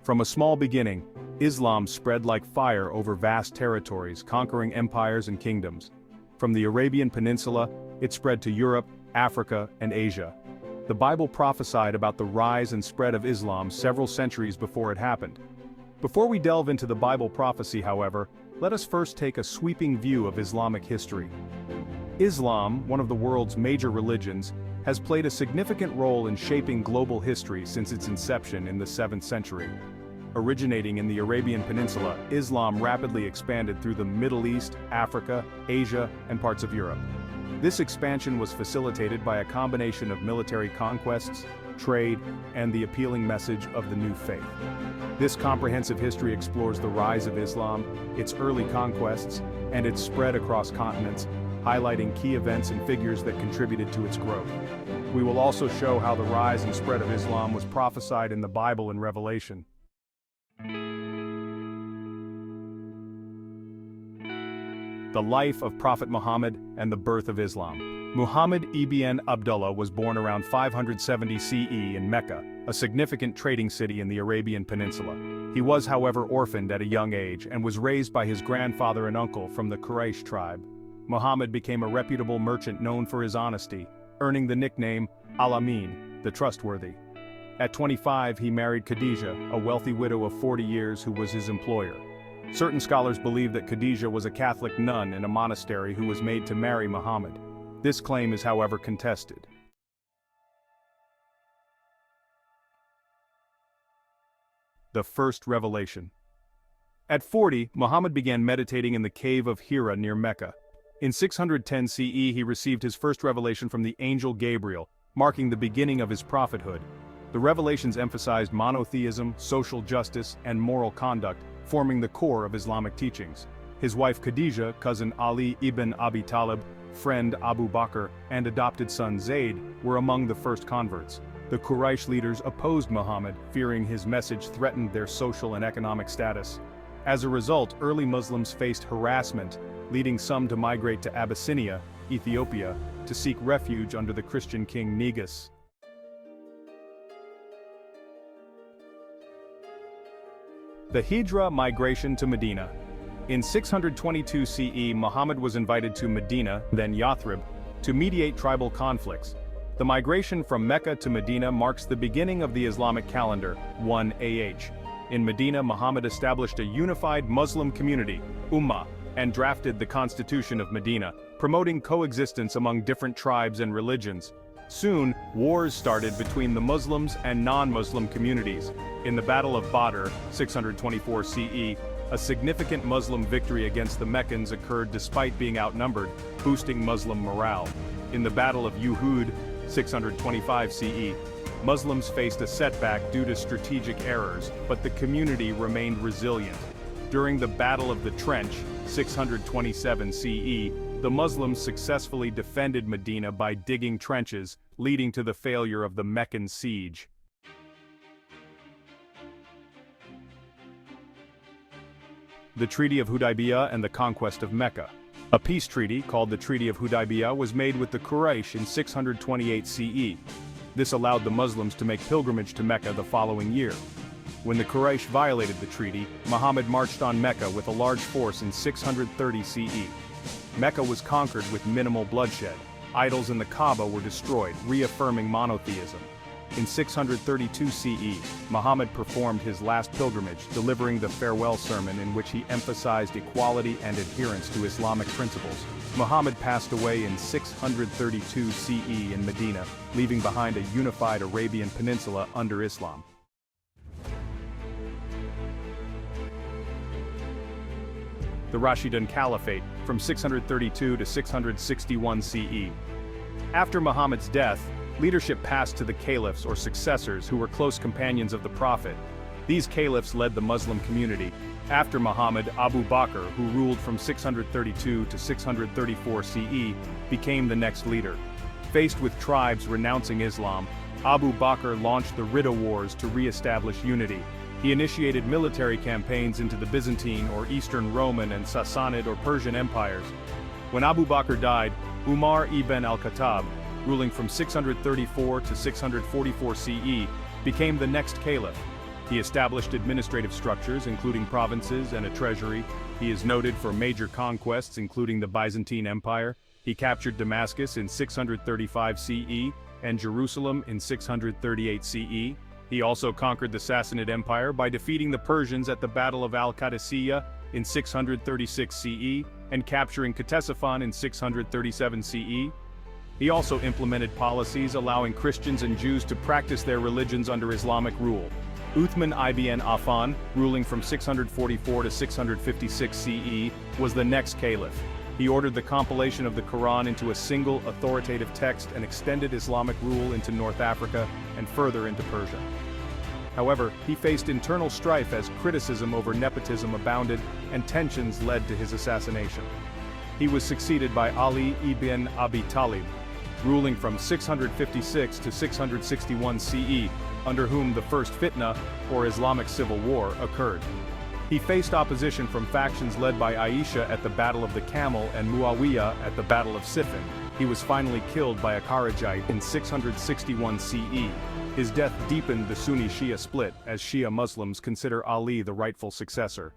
From a small beginning, Islam spread like fire over vast territories, conquering empires and kingdoms. From the Arabian Peninsula, it spread to Europe, Africa, and Asia. The Bible prophesied about the rise and spread of Islam several centuries before it happened. Before we delve into the Bible prophecy, however, let us first take a sweeping view of Islamic history. Islam, one of the world's major religions, has played a significant role in shaping global history since its inception in the 7th century. Originating in the Arabian Peninsula, Islam rapidly expanded through the Middle East, Africa, Asia, and parts of Europe. This expansion was facilitated by a combination of military conquests, trade, and the appealing message of the new faith. This comprehensive history explores the rise of Islam, its early conquests, and its spread across continents, highlighting key events and figures that contributed to its growth. We will also show how the rise and spread of Islam was prophesied in the Bible and Revelation. The life of Prophet Muhammad and the birth of Islam. Muhammad ibn Abdullah was born around 570 CE in Mecca, a significant trading city in the Arabian Peninsula. He was, however, orphaned at a young age and was raised by his grandfather and uncle from the Quraysh tribe. Muhammad became a reputable merchant known for his honesty, earning the nickname Al-Amin, the trustworthy. At 25, he married Khadija, a wealthy widow of 40 years who was his employer. Certain scholars believe that Khadija was a Catholic nun in a monastery who was made to marry Muhammad. This claim is, however, contested. The first revelation. At 40, Muhammad began meditating in the cave of Hira near Mecca. In 610 CE, he received his first revelation from the angel Gabriel, marking the beginning of his prophethood. The revelations emphasized monotheism, social justice, and moral conduct, forming the core of Islamic teachings. His wife Khadija, cousin Ali ibn Abi Talib, friend Abu Bakr, and adopted son Zayd were among the first converts. The Quraysh leaders opposed Muhammad, fearing his message threatened their social and economic status. As a result, early Muslims faced harassment, leading some to migrate to Abyssinia, Ethiopia, to seek refuge under the Christian king Negus. The Hijra migration to Medina. In 622 CE, Muhammad was invited to Medina, then Yathrib, to mediate tribal conflicts. The migration from Mecca to Medina marks the beginning of the Islamic calendar, 1 AH. In Medina, Muhammad established a unified Muslim community, Ummah, and drafted the Constitution of Medina, promoting coexistence among different tribes and religions. Soon, wars started between the Muslims and non-Muslim communities. In the Battle of Badr, 624 CE, a significant Muslim victory against the Meccans occurred despite being outnumbered, boosting Muslim morale. In the Battle of Uhud, 625 CE, Muslims faced a setback due to strategic errors, but the community remained resilient. During the Battle of the Trench, 627 CE, the Muslims successfully defended Medina by digging trenches, leading to the failure of the Meccan siege. The Treaty of Hudaybiyah and the conquest of Mecca. A peace treaty, called the Treaty of Hudaybiyah, was made with the Quraysh in 628 CE. This allowed the Muslims to make pilgrimage to Mecca the following year. When the Quraysh violated the treaty, Muhammad marched on Mecca with a large force in 630 CE. Mecca was conquered with minimal bloodshed. Idols in the Kaaba were destroyed, reaffirming monotheism. In 632 CE, Muhammad performed his last pilgrimage, delivering the farewell sermon in which he emphasized equality and adherence to Islamic principles. Muhammad passed away in 632 CE in Medina, leaving behind a unified Arabian Peninsula under Islam. The Rashidun Caliphate, from 632 to 661 CE. After Muhammad's death, leadership passed to the caliphs or successors who were close companions of the Prophet. These caliphs led the Muslim community. After Muhammad, Abu Bakr, who ruled from 632 to 634 CE, became the next leader. Faced with tribes renouncing Islam, Abu Bakr launched the Ridda Wars to re-establish unity. He initiated military campaigns into the Byzantine or Eastern Roman and Sassanid or Persian empires. When Abu Bakr died, Umar ibn al-Khattab, ruling from 634 to 644 CE, became the next caliph. He established administrative structures, including provinces and a treasury. He is noted for major conquests, including the Byzantine Empire. He captured Damascus in 635 CE and Jerusalem in 638 CE. He also conquered the Sassanid Empire by defeating the Persians at the Battle of Al-Qadisiyah in 636 CE and capturing Ctesiphon in 637 CE. He also implemented policies allowing Christians and Jews to practice their religions under Islamic rule. Uthman ibn Affan, ruling from 644 to 656 CE, was the next caliph. He ordered the compilation of the Quran into a single authoritative text and extended Islamic rule into North Africa and further into Persia. However, he faced internal strife as criticism over nepotism abounded and tensions led to his assassination. He was succeeded by Ali ibn Abi Talib, ruling from 656 to 661 CE, under whom the first fitna, or Islamic civil war, occurred. He faced opposition from factions led by Aisha at the Battle of the Camel and Muawiyah at the Battle of Siffin. He was finally killed by a Kharijite in 661 CE. His death deepened the Sunni-Shia split, as Shia Muslims consider Ali the rightful successor.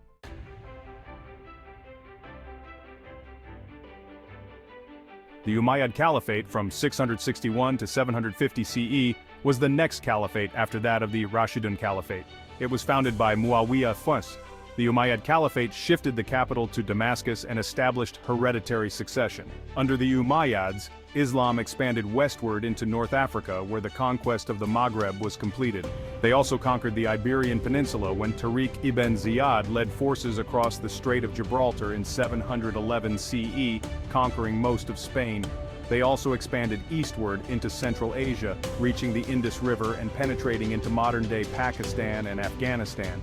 The Umayyad Caliphate from 661 to 750 CE was the next caliphate after that of the Rashidun Caliphate. It was founded by Muawiyah I. The Umayyad Caliphate shifted the capital to Damascus and established hereditary succession. Under the Umayyads, Islam expanded westward into North Africa, where the conquest of the Maghreb was completed. They also conquered the Iberian Peninsula when Tariq ibn Ziyad led forces across the Strait of Gibraltar in 711 CE, conquering most of Spain. They also expanded eastward into Central Asia, reaching the Indus River and penetrating into modern-day Pakistan and Afghanistan.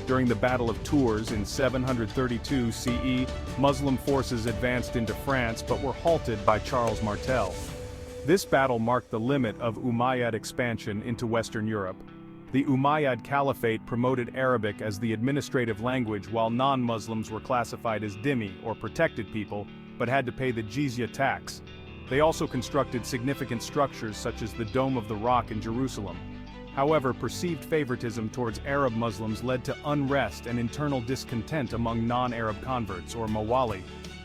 During the Battle of Tours in 732 CE, Muslim forces advanced into France but were halted by Charles Martel. This battle marked the limit of Umayyad expansion into Western Europe. The Umayyad Caliphate promoted Arabic as the administrative language, while non-Muslims were classified as dhimmi, or protected people, but had to pay the jizya tax. They also constructed significant structures such as the Dome of the Rock in Jerusalem. However, perceived favoritism towards Arab Muslims led to unrest and internal discontent among non-Arab converts, or Mawali.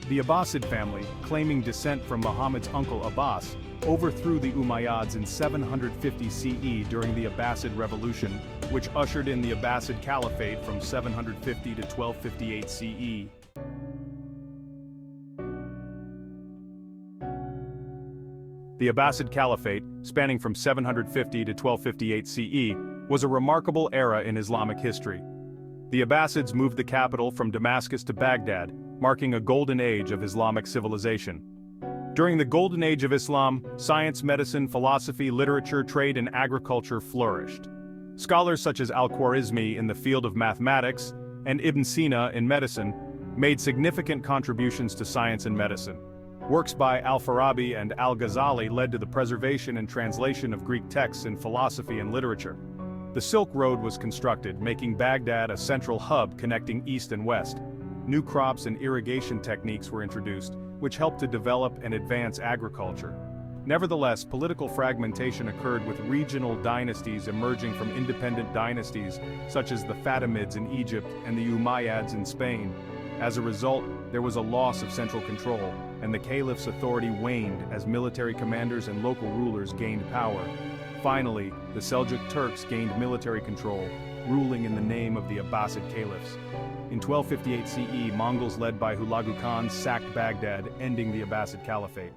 The Abbasid family, claiming descent from Muhammad's uncle Abbas, overthrew the Umayyads in 750 CE during the Abbasid Revolution, which ushered in the Abbasid Caliphate from 750 to 1258 CE. The Abbasid Caliphate, spanning from 750 to 1258 CE, was a remarkable era in Islamic history. The Abbasids moved the capital from Damascus to Baghdad, marking a golden age of Islamic civilization. During the golden age of Islam, science, medicine, philosophy, literature, trade, and agriculture flourished. Scholars such as Al-Khwarizmi in the field of mathematics and Ibn Sina in medicine made significant contributions to science and medicine. Works by Al-Farabi and Al-Ghazali led to the preservation and translation of Greek texts in philosophy and literature. The Silk Road was constructed, making Baghdad a central hub connecting east and west. New crops and irrigation techniques were introduced, which helped to develop and advance agriculture. Nevertheless, political fragmentation occurred, with regional dynasties emerging from independent dynasties, such as the Fatimids in Egypt and the Umayyads in Spain. As a result, there was a loss of central control, and the caliph's authority waned as military commanders and local rulers gained power. Finally, the Seljuk Turks gained military control, ruling in the name of the Abbasid caliphs. In 1258 CE, Mongols led by Hulagu Khan sacked Baghdad, ending the Abbasid Caliphate.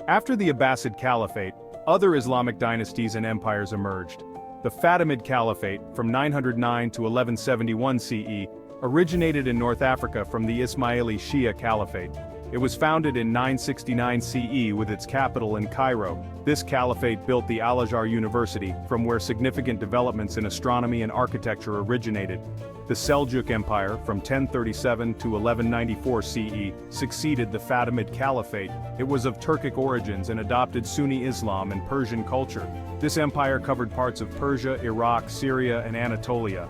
After the Abbasid Caliphate, other Islamic dynasties and empires emerged. The Fatimid Caliphate, from 909 to 1171 CE, originated in North Africa from the Ismaili Shia Caliphate. It was founded in 969 CE with its capital in Cairo. This caliphate built the Al-Azhar University, from where significant developments in astronomy and architecture originated. The Seljuk Empire, from 1037 to 1194 CE, succeeded the Fatimid Caliphate. It was of Turkic origins and adopted Sunni Islam and Persian culture. This empire covered parts of Persia, Iraq, Syria, and Anatolia.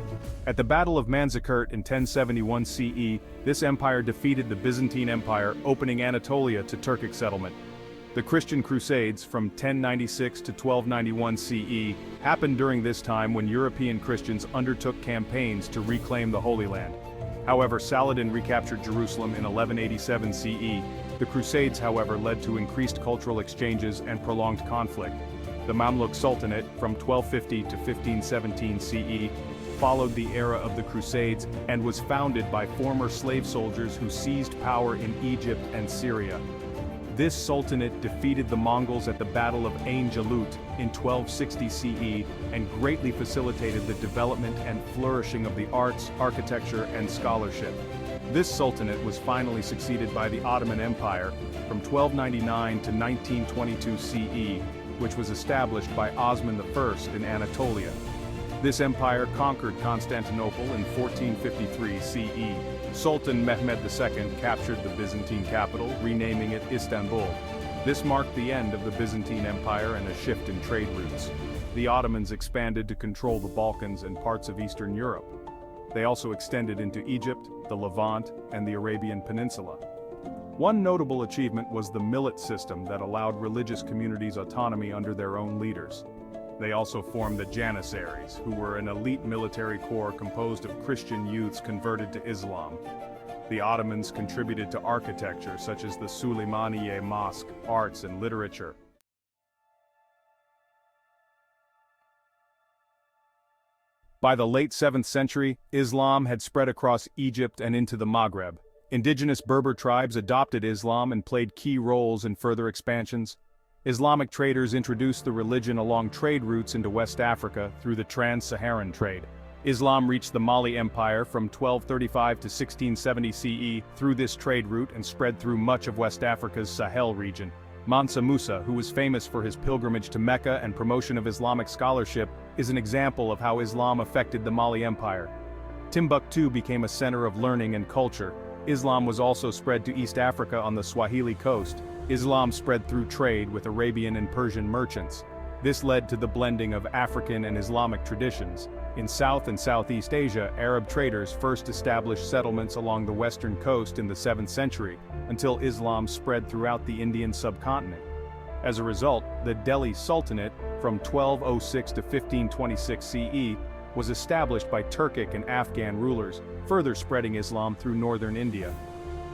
At the Battle of Manzikert in 1071 CE, this empire defeated the Byzantine Empire, opening Anatolia to Turkic settlement. The Christian Crusades from 1096 to 1291 CE happened during this time when European Christians undertook campaigns to reclaim the Holy Land. However, Saladin recaptured Jerusalem in 1187 CE. The Crusades, however, led to increased cultural exchanges and prolonged conflict. The Mamluk Sultanate, from 1250 to 1517 CE, followed the era of the Crusades and was founded by former slave soldiers who seized power in Egypt and Syria. This sultanate defeated the Mongols at the Battle of Ain Jalut in 1260 CE and greatly facilitated the development and flourishing of the arts, architecture, and scholarship. This sultanate was finally succeeded by the Ottoman Empire from 1299 to 1922 CE, which was established by Osman I in Anatolia. This empire conquered Constantinople in 1453 CE. Sultan Mehmed II captured the Byzantine capital, renaming it Istanbul. This marked the end of the Byzantine Empire and a shift in trade routes. The Ottomans expanded to control the Balkans and parts of Eastern Europe. They also extended into Egypt, the Levant, and the Arabian Peninsula. One notable achievement was the millet system that allowed religious communities autonomy under their own leaders. They also formed the Janissaries, who were an elite military corps composed of Christian youths converted to Islam. The Ottomans contributed to architecture such as the Süleymaniye Mosque, arts and literature. By the late 7th century, Islam had spread across Egypt and into the Maghreb. Indigenous Berber tribes adopted Islam and played key roles in further expansions. Islamic traders introduced the religion along trade routes into West Africa through the trans-Saharan trade. Islam reached the Mali Empire from 1235 to 1670 CE through this trade route and spread through much of West Africa's Sahel region. Mansa Musa, who was famous for his pilgrimage to Mecca and promotion of Islamic scholarship, is an example of how Islam affected the Mali Empire. Timbuktu became a center of learning and culture. Islam was also spread to East Africa on the Swahili coast. Islam spread through trade with Arabian and Persian merchants. This led to the blending of African and Islamic traditions. In South and Southeast Asia, Arab traders first established settlements along the western coast in the 7th century, until Islam spread throughout the Indian subcontinent. As a result, the Delhi Sultanate, from 1206 to 1526 CE, was established by Turkic and Afghan rulers, further spreading Islam through northern India.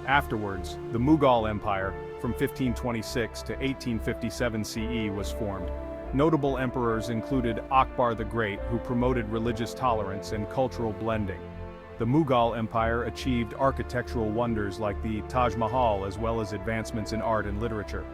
Afterwards, the Mughal Empire, from 1526 to 1857 CE, was formed. Notable emperors included Akbar the Great, who promoted religious tolerance and cultural blending. The Mughal Empire achieved architectural wonders like the Taj Mahal as well as advancements in art and literature.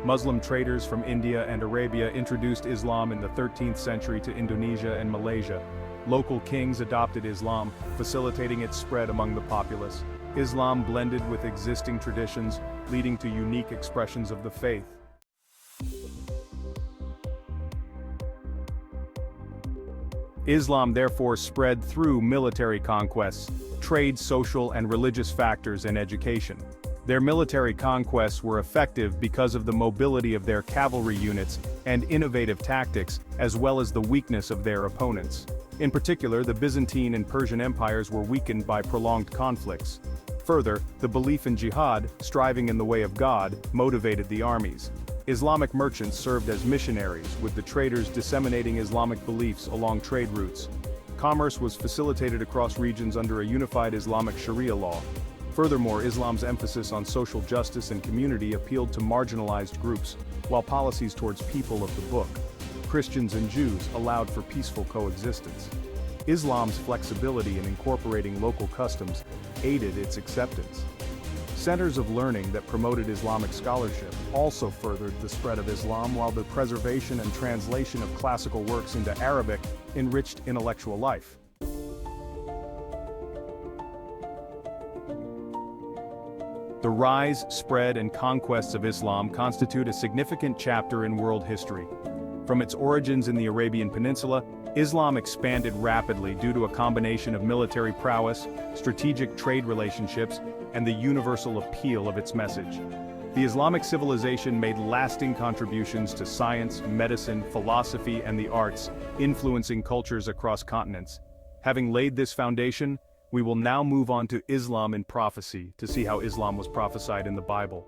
Muslim traders from India and Arabia introduced Islam in the 13th century to Indonesia and Malaysia. Local kings adopted Islam, facilitating its spread among the populace. Islam blended with existing traditions, leading to unique expressions of the faith. Islam therefore spread through military conquests, trade, social and religious factors, and education. Their military conquests were effective because of the mobility of their cavalry units and innovative tactics, as well as the weakness of their opponents. In particular, the Byzantine and Persian empires were weakened by prolonged conflicts. Further, the belief in jihad, striving in the way of God, motivated the armies. Islamic merchants served as missionaries, with the traders disseminating Islamic beliefs along trade routes. Commerce was facilitated across regions under a unified Islamic Sharia law. Furthermore, Islam's emphasis on social justice and community appealed to marginalized groups, while policies towards people of the book, Christians and Jews, allowed for peaceful coexistence. Islam's flexibility in incorporating local customs aided its acceptance. Centers of learning that promoted Islamic scholarship also furthered the spread of Islam, while the preservation and translation of classical works into Arabic enriched intellectual life. The rise, spread, and conquests of Islam constitute a significant chapter in world history. From its origins in the Arabian Peninsula, Islam expanded rapidly due to a combination of military prowess, strategic trade relationships, and the universal appeal of its message. The Islamic civilization made lasting contributions to science, medicine, philosophy, and the arts, influencing cultures across continents. Having laid this foundation, we will now move on to Islam in prophecy to see how Islam was prophesied in the Bible.